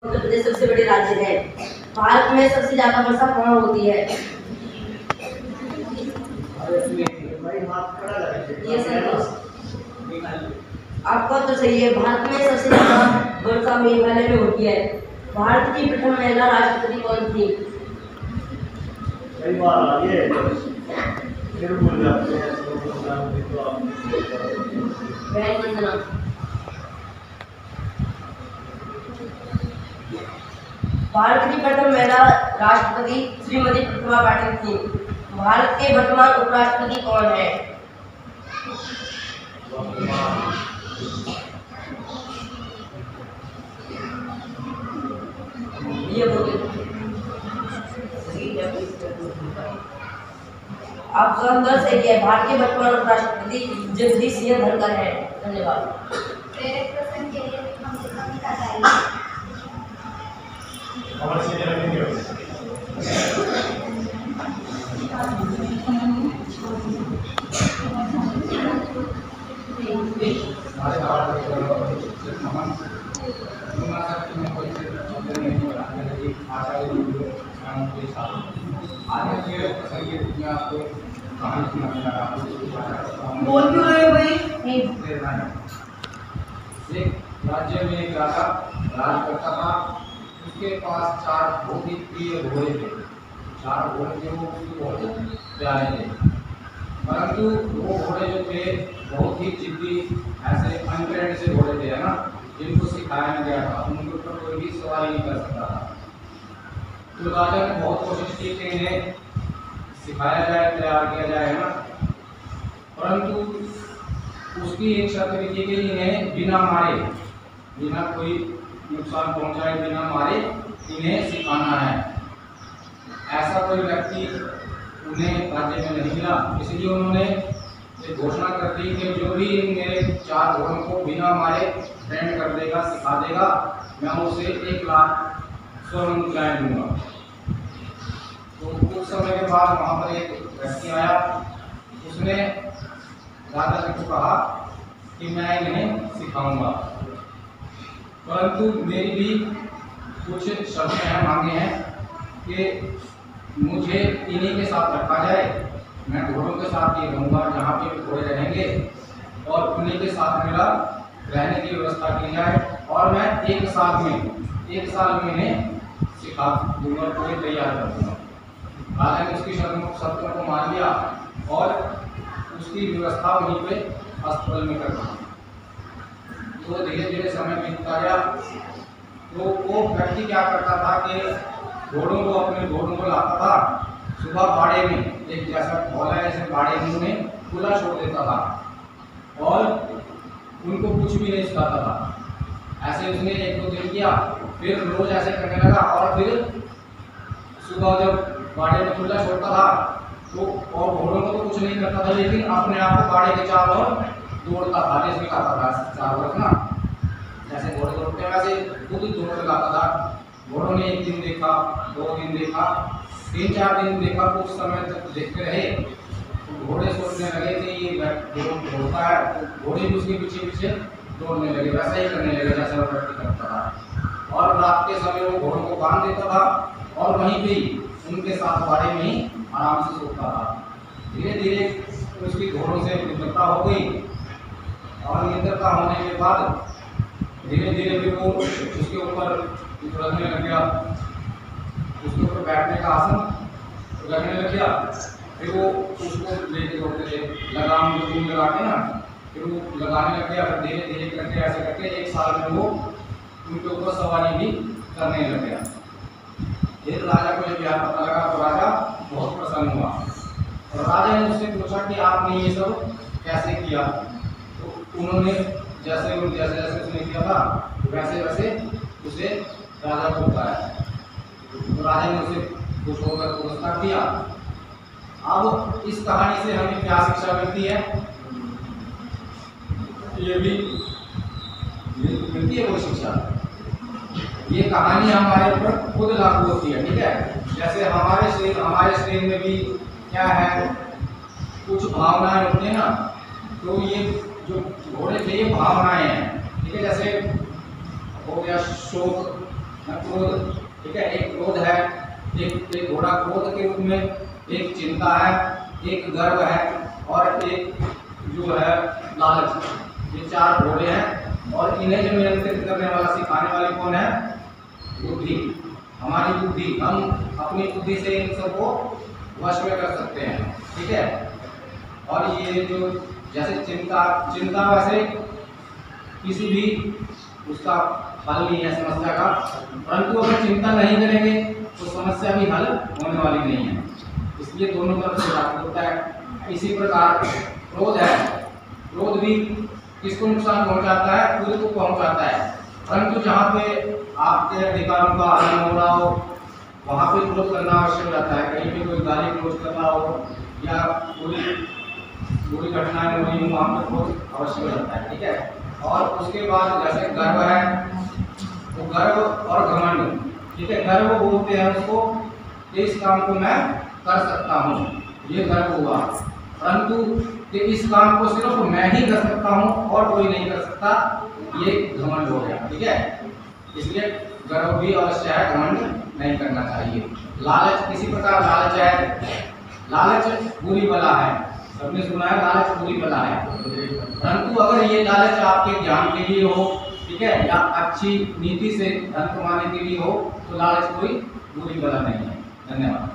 उत्तर प्रदेश सबसे बड़ी राज्य है। भारत में सबसे ज्यादा वर्षा कहाँ होती है? ये संतोष आपका तो सही है। भारत में सबसे ज्यादा वर्षा मेघालय में होती है। भारत की प्रथम महिला राष्ट्रपति कौन थी? कई बार ये फिर भूल जाते हैं वंदना। भारत की प्रथम महिला राष्ट्रपति श्रीमती प्रतिभा पाटिल थी। भारत के वर्तमान उपराष्ट्रपति कौन है? ये आप अंदर से क्या? भारत के वर्तमान उपराष्ट्रपति जगदीश सिंह धनखड़ है। धन्यवाद। बोल क्यों रहे हो भाई? एक राज्य में एक राजा राज करता था। उसके पास 4 बहुत ही प्रिय घोड़े थे। 4 घोड़े थे, वो उसको बहुत प्यारे थे। परंतु वो घोड़े जो थे बहुत ही जिद्दी, ऐसे अनट्रेंड से घोड़े थे, है ना, जिनको सिखाया नहीं गया था, उनके ऊपर कोई भी सवारी नहीं कर सकता था। तो राजा ने बहुत कोशिश की कि इन्हें सिखाया जाए, तैयार किया जाए, है ना, परंतु उसकी एक शर्त भी थी कि इन्हें बिना मारे, बिना कोई नुकसान पहुंचाए, बिना मारे इन्हें सिखाना है। ऐसा कोई व्यक्ति उन्हें राज्य में नहीं मिला, इसलिए उन्होंने एक घोषणा कर दी कि जो भी मेरे 4 घोड़ों को बिना मारे ट्रेंड कर देगा, सिखा देगा, मैं उसे 1 लाख स्वर्ण मुद्राएं दूंगा। तो कुछ समय के बाद वहाँ पर एक व्यक्ति आया, उसने राजा जी को कहा कि मैं इन्हें सिखाऊंगा, परंतु मेरी भी कुछ शर्तें हैं, मांगे हैं कि मुझे इन्हीं के साथ रखा जाए, मैं घोड़ों के साथ ही रहूँगा जहाँ पे घोड़े रहेंगे, और उन्हीं के साथ मेरा रहने की व्यवस्था की जाए, और मैं 1 साल में इन्हें सिखा दूंगा, पूरी तैयार कर दूंगा। राजा ने उसकी शर्तों को मान लिया और उसकी व्यवस्था वहीं पे अस्पताल में कर दी। तो धीरे धीरे समय बीतता गया। तो वो व्यक्ति क्या करता था कि अपने घोड़ों को लाता था, सुबह बाड़े में, एक जैसा हॉल है ऐसे बाड़े में उन्हें खुला छोड़ देता था और उनको कुछ भी नहीं सिखाता था। ऐसे उसने 1-2 दिन किया, फिर रोज ऐसे करने लगा, और फिर सुबह जब बाड़े में खुला छोड़ता था तो और घोड़ों को तो कुछ नहीं करता था, लेकिन अपने आप को बाड़े के चारों ओर दौड़ता था, रेस लगाता था चारों ओर ना, जैसे घोड़े दौड़ते हैं वैसे खुद दौड़ लगाता था। घोड़ों ने 1 दिन देखा, 2 दिन देखा, 3-4 दिन देखा, कुछ समय तक देखते रहे। तो घोड़े सोचने लगे कि ये दौड़ता है, तो घोड़े भी उसके पीछे पीछे दौड़ने लगे, वैसा ही करने लगे जैसा वो व्यक्ति करता था। और रात के समय वो घोड़ों को बांध देता था और वहीं पे ही उनके साथ बाड़े में ही आराम से सोता था। धीरे धीरे उसकी घोड़ों से मित्रता हो गई, और मित्रता होने के बाद धीरे धीरे फिर वो उसके ऊपर रखने लग गया, उसके ऊपर बैठने का आसन रखने लग गया। फिर वो उसको लेके दौड़ते थे, लगाम जो लगा के ना, फिर वो लगाने लग गया। फिर धीरे धीरे करके ऐसे करके 1 साल में वो उनके ऊपर सवारी भी करने लग गया। फिर राजा को जब यह पता लगा तो राजा बहुत प्रसन्न हुआ, और राजा ने उससे पूछा कि आपने ये सब कैसे किया? तो उन्होंने जैसे उसने किया था वैसे वैसे उसे राजा को बताया। तो राजा ने उसे खुश होकर पुरस्कार दिया। अब इस कहानी से हमें क्या शिक्षा मिलती है? ये भी मिलती है वो शिक्षा, ये कहानी हमारे ऊपर खुद लागू होती है, ठीक है। जैसे हमारे शरीर में भी क्या है, कुछ भावनाएं होती है ना, तो ये जो घोड़े थे ये भावनाएं हैं, ठीक है। जैसे हो गया शोक, न क्रोध। ठीक है, एक क्रोध है, एक घोड़ा क्रोध के रूप में, एक चिंता है, एक गर्व है और एक जो है लालच। ये 4 घोड़े हैं और इन्हें जो नियंत्रित करने वाला, सिखाने वाली कौन है? बुद्धि, हमारी बुद्धि। हम अपनी बुद्धि से इन सबको वश में कर सकते हैं। ठीक है, और ये जो जैसे चिंता वैसे किसी भी उसका हल नहीं है समस्या का, परंतु अगर चिंता नहीं करेंगे तो समस्या भी हल होने वाली नहीं है, इसलिए दोनों तरफ से लागू होता है। इसी प्रकार क्रोध है, क्रोध भी किसको नुकसान पहुंचाता है? खुद को पहुंचाता है, परंतु जहाँ पे आपके अधिकारों का हनन हो रहा हो वहाँ पे क्रोध करना आवश्यक रहता है। कहीं पे कोई गाली क्रोध कर रहा हो या बुरी घटनाएं हो रही हो, वहाँ पे क्रोध आवश्यक रहता है। ठीक है, और उसके बाद जैसे गर्व है, तो गर्व और घमंड। ठीक है, गर्व बोलते हैं उसको कि इस काम को मैं कर सकता हूँ, ये गर्व हुआ, परंतु कि इस काम को सिर्फ मैं ही कर सकता हूँ और कोई नहीं कर सकता, ये घमंड हो गया। ठीक है, इसलिए गर्व भी अवश्य है, घमंड नहीं करना चाहिए। लालच, किसी प्रकार लालच है, लालच बुरी बला है, सबने सुना है लालच बुरी बला है, परंतु अगर ये लालच आपके ज्ञान के लिए हो, ठीक है, या अच्छी नीति से धन कमाने के लिए हो, तो लालच कोई बुरी बला नहीं है। धन्यवाद।